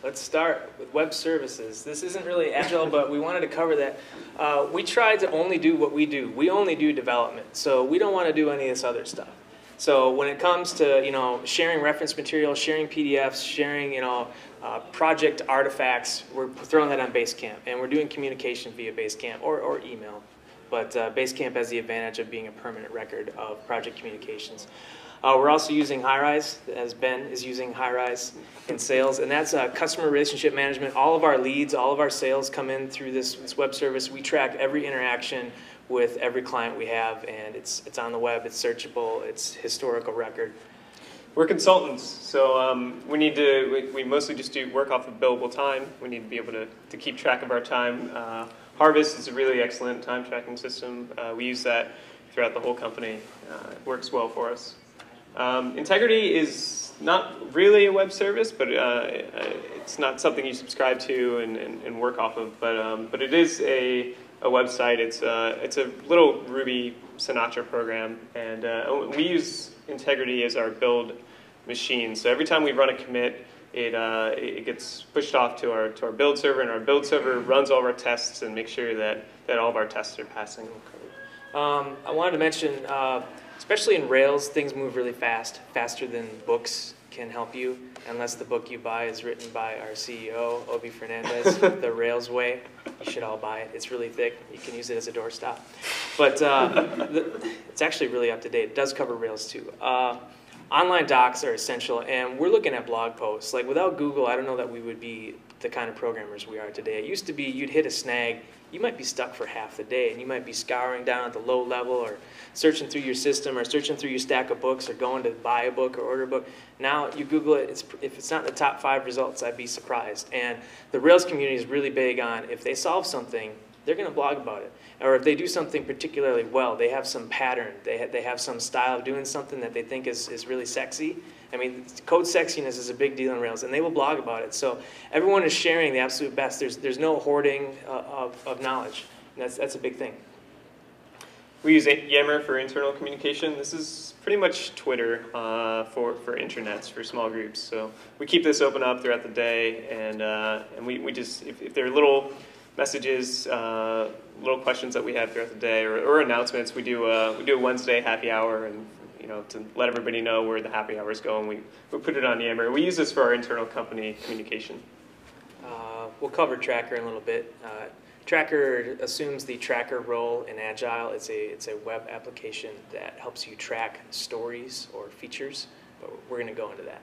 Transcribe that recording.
Let's start with web services. This isn't really agile, but we wanted to cover that. We tried to only do what we do. We only do development, so we don't want to do any of this other stuff. So when it comes to sharing reference material, sharing PDFs, sharing project artifacts, we're throwing that on Basecamp, and we're doing communication via Basecamp or email. But Basecamp has the advantage of being a permanent record of project communications. We're also using Highrise, as Ben is using Highrise in sales, and that's customer relationship management. All of our leads, all of our sales come in through this web service. We track every interaction with every client we have, and it's on the web, it's searchable, it's historical record. We're consultants, so we mostly just do work off of billable time. We need to be able to keep track of our time. Harvest is a really excellent time tracking system. We use that throughout the whole company. It works well for us. Integrity is not really a web service, but it's not something you subscribe to and work off of. But it is a website. It's a little Ruby Sinatra program, and we use Integrity as our build machine. So every time we run a commit, it gets pushed off to our build server, and our build server runs all of our tests and makes sure that all of our tests are passing. I wanted to mention. Especially in Rails, things move really fast, faster than books can help you, unless the book you buy is written by our CEO, Obi Fernandez, The Rails Way. You should all buy it. It's really thick. You can use it as a doorstop. But it's actually really up to date. It does cover Rails too. Online docs are essential, and we're looking at blog posts. Like without Google, I don't know that we would be the kind of programmers we are today. It used to be you'd hit a snag, you might be stuck for half the day, and you might be scouring down at the low level or searching through your system or searching through your stack of books or going to buy a book or order a book. Now you Google it, if it's not in the top 5 results, I'd be surprised. And the Rails community is really big on if they solve something, they're going to blog about it. Or if they do something particularly well, they have some pattern, they have some style of doing something that they think is really sexy. I mean, code sexiness is a big deal in Rails, and they will blog about it. So everyone is sharing the absolute best. There's no hoarding of knowledge. And that's a big thing. We use Yammer for internal communication. This is pretty much Twitter for intranets, for small groups. So we keep this open up throughout the day, and we just, if there are little messages, little questions that we have throughout the day, or announcements, we do a Wednesday happy hour, and to let everybody know where the happy hour is going, we put it on Yammer. We use this for our internal company communication. We'll cover Tracker in a little bit. Tracker assumes the tracker role in Agile. It's a web application that helps you track stories or features, but we're going to go into that.